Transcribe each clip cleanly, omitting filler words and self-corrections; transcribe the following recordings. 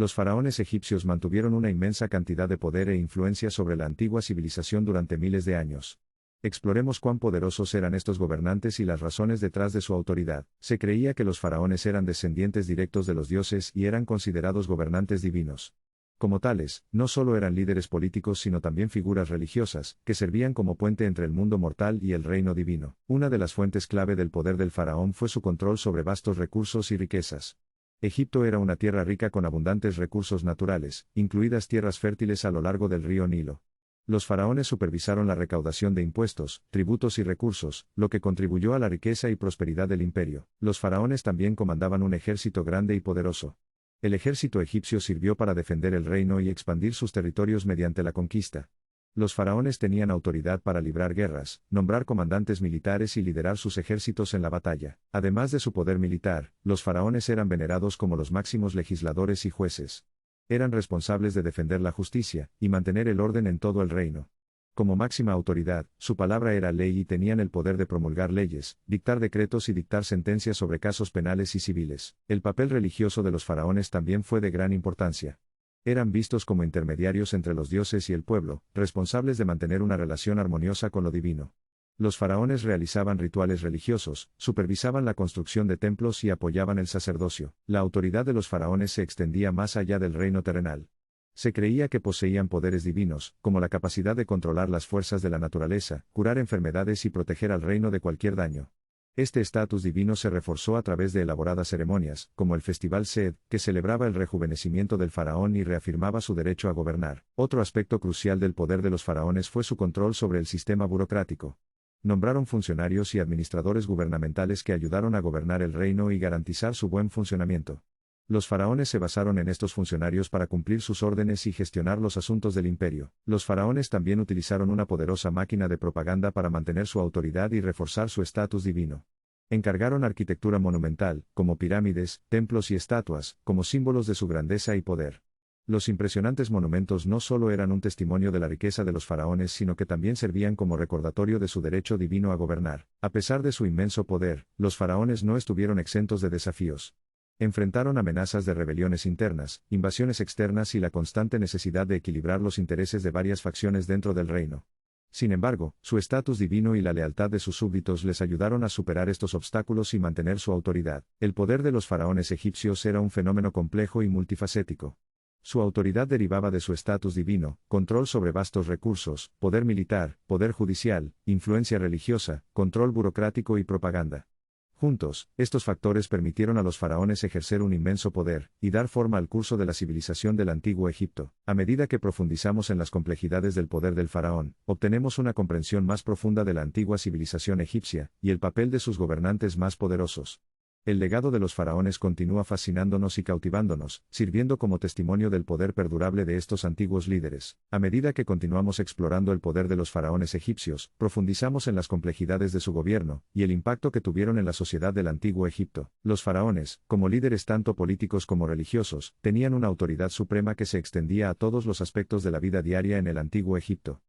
Los faraones egipcios mantuvieron una inmensa cantidad de poder e influencia sobre la antigua civilización durante miles de años. Exploremos cuán poderosos eran estos gobernantes y las razones detrás de su autoridad. Se creía que los faraones eran descendientes directos de los dioses y eran considerados gobernantes divinos. Como tales, no solo eran líderes políticos sino también figuras religiosas, que servían como puente entre el mundo mortal y el reino divino. Una de las fuentes clave del poder del faraón fue su control sobre vastos recursos y riquezas. Egipto era una tierra rica con abundantes recursos naturales, incluidas tierras fértiles a lo largo del río Nilo. Los faraones supervisaron la recaudación de impuestos, tributos y recursos, lo que contribuyó a la riqueza y prosperidad del imperio. Los faraones también comandaban un ejército grande y poderoso. El ejército egipcio sirvió para defender el reino y expandir sus territorios mediante la conquista. Los faraones tenían autoridad para librar guerras, nombrar comandantes militares y liderar sus ejércitos en la batalla. Además de su poder militar, los faraones eran venerados como los máximos legisladores y jueces. Eran responsables de defender la justicia y mantener el orden en todo el reino. Como máxima autoridad, su palabra era ley y tenían el poder de promulgar leyes, dictar decretos y dictar sentencias sobre casos penales y civiles. El papel religioso de los faraones también fue de gran importancia. Eran vistos como intermediarios entre los dioses y el pueblo, responsables de mantener una relación armoniosa con lo divino. Los faraones realizaban rituales religiosos, supervisaban la construcción de templos y apoyaban el sacerdocio. La autoridad de los faraones se extendía más allá del reino terrenal. Se creía que poseían poderes divinos, como la capacidad de controlar las fuerzas de la naturaleza, curar enfermedades y proteger al reino de cualquier daño. Este estatus divino se reforzó a través de elaboradas ceremonias, como el Festival Sed, que celebraba el rejuvenecimiento del faraón y reafirmaba su derecho a gobernar. Otro aspecto crucial del poder de los faraones fue su control sobre el sistema burocrático. Nombraron funcionarios y administradores gubernamentales que ayudaron a gobernar el reino y garantizar su buen funcionamiento. Los faraones se basaron en estos funcionarios para cumplir sus órdenes y gestionar los asuntos del imperio. Los faraones también utilizaron una poderosa máquina de propaganda para mantener su autoridad y reforzar su estatus divino. Encargaron arquitectura monumental, como pirámides, templos y estatuas, como símbolos de su grandeza y poder. Los impresionantes monumentos no solo eran un testimonio de la riqueza de los faraones sino que también servían como recordatorio de su derecho divino a gobernar. A pesar de su inmenso poder, los faraones no estuvieron exentos de desafíos. Enfrentaron amenazas de rebeliones internas, invasiones externas y la constante necesidad de equilibrar los intereses de varias facciones dentro del reino. Sin embargo, su estatus divino y la lealtad de sus súbditos les ayudaron a superar estos obstáculos y mantener su autoridad. El poder de los faraones egipcios era un fenómeno complejo y multifacético. Su autoridad derivaba de su estatus divino, control sobre vastos recursos, poder militar, poder judicial, influencia religiosa, control burocrático y propaganda. Juntos, estos factores permitieron a los faraones ejercer un inmenso poder, y dar forma al curso de la civilización del antiguo Egipto. A medida que profundizamos en las complejidades del poder del faraón, obtenemos una comprensión más profunda de la antigua civilización egipcia, y el papel de sus gobernantes más poderosos. El legado de los faraones continúa fascinándonos y cautivándonos, sirviendo como testimonio del poder perdurable de estos antiguos líderes. A medida que continuamos explorando el poder de los faraones egipcios, profundizamos en las complejidades de su gobierno, y el impacto que tuvieron en la sociedad del antiguo Egipto. Los faraones, como líderes tanto políticos como religiosos, tenían una autoridad suprema que se extendía a todos los aspectos de la vida diaria en el antiguo Egipto.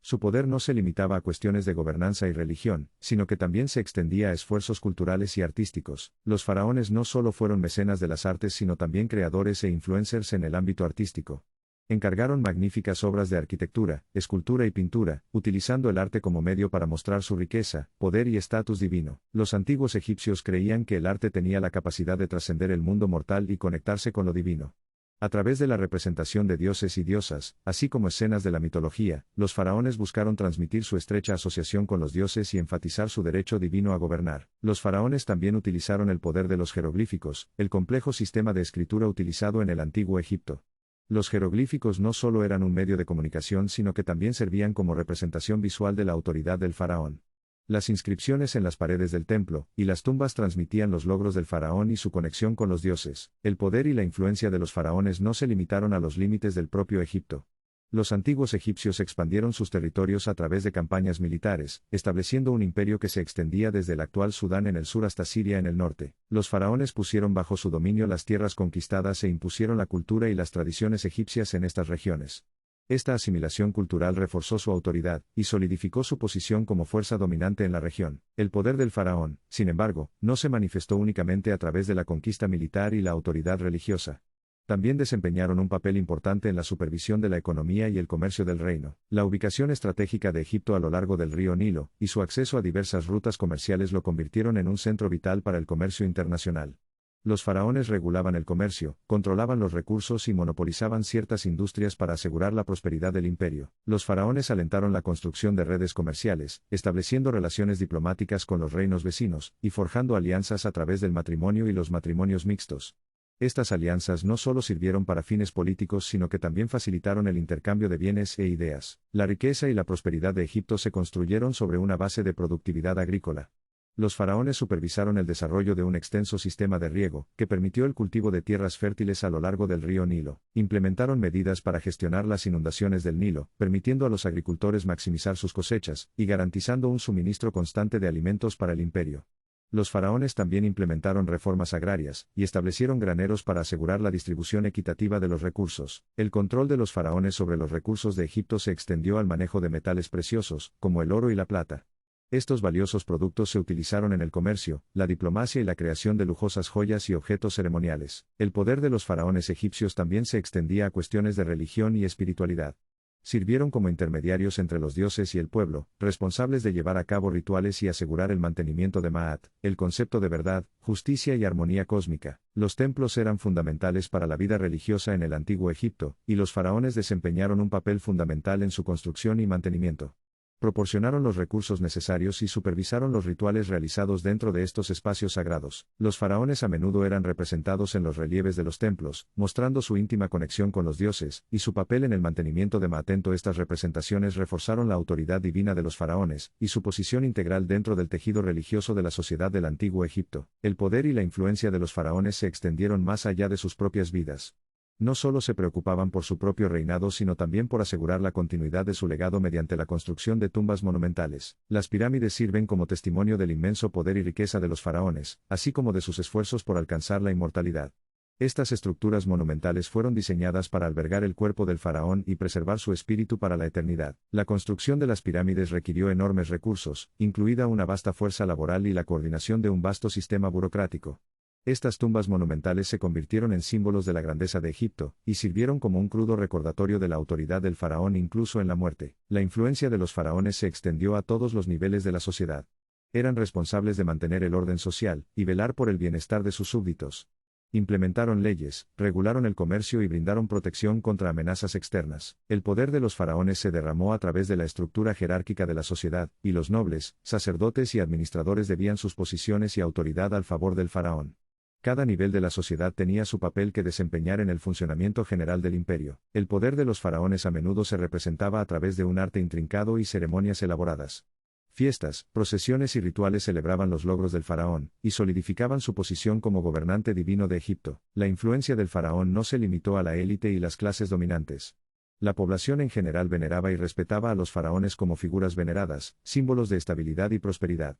Su poder no se limitaba a cuestiones de gobernanza y religión, sino que también se extendía a esfuerzos culturales y artísticos. Los faraones no solo fueron mecenas de las artes sino también creadores e influencers en el ámbito artístico. Encargaron magníficas obras de arquitectura, escultura y pintura, utilizando el arte como medio para mostrar su riqueza, poder y estatus divino. Los antiguos egipcios creían que el arte tenía la capacidad de trascender el mundo mortal y conectarse con lo divino. A través de la representación de dioses y diosas, así como escenas de la mitología, los faraones buscaron transmitir su estrecha asociación con los dioses y enfatizar su derecho divino a gobernar. Los faraones también utilizaron el poder de los jeroglíficos, el complejo sistema de escritura utilizado en el antiguo Egipto. Los jeroglíficos no solo eran un medio de comunicación sino que también servían como representación visual de la autoridad del faraón. Las inscripciones en las paredes del templo y las tumbas transmitían los logros del faraón y su conexión con los dioses. El poder y la influencia de los faraones no se limitaron a los límites del propio Egipto. Los antiguos egipcios expandieron sus territorios a través de campañas militares, estableciendo un imperio que se extendía desde el actual Sudán en el sur hasta Siria en el norte. Los faraones pusieron bajo su dominio las tierras conquistadas e impusieron la cultura y las tradiciones egipcias en estas regiones. Esta asimilación cultural reforzó su autoridad y solidificó su posición como fuerza dominante en la región. El poder del faraón, sin embargo, no se manifestó únicamente a través de la conquista militar y la autoridad religiosa. También desempeñaron un papel importante en la supervisión de la economía y el comercio del reino. La ubicación estratégica de Egipto a lo largo del río Nilo, y su acceso a diversas rutas comerciales lo convirtieron en un centro vital para el comercio internacional. Los faraones regulaban el comercio, controlaban los recursos y monopolizaban ciertas industrias para asegurar la prosperidad del imperio. Los faraones alentaron la construcción de redes comerciales, estableciendo relaciones diplomáticas con los reinos vecinos, y forjando alianzas a través del matrimonio y los matrimonios mixtos. Estas alianzas no solo sirvieron para fines políticos sino que también facilitaron el intercambio de bienes e ideas. La riqueza y la prosperidad de Egipto se construyeron sobre una base de productividad agrícola. Los faraones supervisaron el desarrollo de un extenso sistema de riego, que permitió el cultivo de tierras fértiles a lo largo del río Nilo. Implementaron medidas para gestionar las inundaciones del Nilo, permitiendo a los agricultores maximizar sus cosechas, y garantizando un suministro constante de alimentos para el imperio. Los faraones también implementaron reformas agrarias, y establecieron graneros para asegurar la distribución equitativa de los recursos. El control de los faraones sobre los recursos de Egipto se extendió al manejo de metales preciosos, como el oro y la plata. Estos valiosos productos se utilizaron en el comercio, la diplomacia y la creación de lujosas joyas y objetos ceremoniales. El poder de los faraones egipcios también se extendía a cuestiones de religión y espiritualidad. Sirvieron como intermediarios entre los dioses y el pueblo, responsables de llevar a cabo rituales y asegurar el mantenimiento de Ma'at, el concepto de verdad, justicia y armonía cósmica. Los templos eran fundamentales para la vida religiosa en el antiguo Egipto, y los faraones desempeñaron un papel fundamental en su construcción y mantenimiento. Proporcionaron los recursos necesarios y supervisaron los rituales realizados dentro de estos espacios sagrados. Los faraones a menudo eran representados en los relieves de los templos, mostrando su íntima conexión con los dioses, y su papel en el mantenimiento de Ma'at. Estas representaciones reforzaron la autoridad divina de los faraones, y su posición integral dentro del tejido religioso de la sociedad del antiguo Egipto. El poder y la influencia de los faraones se extendieron más allá de sus propias vidas. No solo se preocupaban por su propio reinado sino también por asegurar la continuidad de su legado mediante la construcción de tumbas monumentales. Las pirámides sirven como testimonio del inmenso poder y riqueza de los faraones, así como de sus esfuerzos por alcanzar la inmortalidad. Estas estructuras monumentales fueron diseñadas para albergar el cuerpo del faraón y preservar su espíritu para la eternidad. La construcción de las pirámides requirió enormes recursos, incluida una vasta fuerza laboral y la coordinación de un vasto sistema burocrático. Estas tumbas monumentales se convirtieron en símbolos de la grandeza de Egipto, y sirvieron como un crudo recordatorio de la autoridad del faraón incluso en la muerte. La influencia de los faraones se extendió a todos los niveles de la sociedad. Eran responsables de mantener el orden social, y velar por el bienestar de sus súbditos. Implementaron leyes, regularon el comercio y brindaron protección contra amenazas externas. El poder de los faraones se derramó a través de la estructura jerárquica de la sociedad, y los nobles, sacerdotes y administradores debían sus posiciones y autoridad al favor del faraón. Cada nivel de la sociedad tenía su papel que desempeñar en el funcionamiento general del imperio. El poder de los faraones a menudo se representaba a través de un arte intrincado y ceremonias elaboradas. Fiestas, procesiones y rituales celebraban los logros del faraón, y solidificaban su posición como gobernante divino de Egipto. La influencia del faraón no se limitó a la élite y las clases dominantes. La población en general veneraba y respetaba a los faraones como figuras veneradas, símbolos de estabilidad y prosperidad.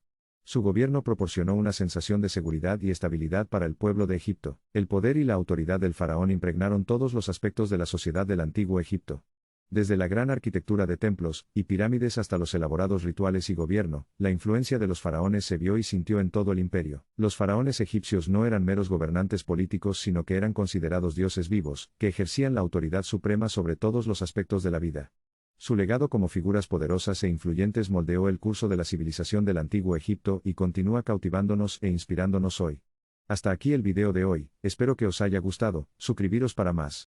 Su gobierno proporcionó una sensación de seguridad y estabilidad para el pueblo de Egipto. El poder y la autoridad del faraón impregnaron todos los aspectos de la sociedad del antiguo Egipto. Desde la gran arquitectura de templos y pirámides hasta los elaborados rituales y gobierno, la influencia de los faraones se vio y sintió en todo el imperio. Los faraones egipcios no eran meros gobernantes políticos sino que eran considerados dioses vivos, que ejercían la autoridad suprema sobre todos los aspectos de la vida. Su legado como figuras poderosas e influyentes moldeó el curso de la civilización del antiguo Egipto y continúa cautivándonos e inspirándonos hoy. Hasta aquí el video de hoy, espero que os haya gustado, suscribiros para más.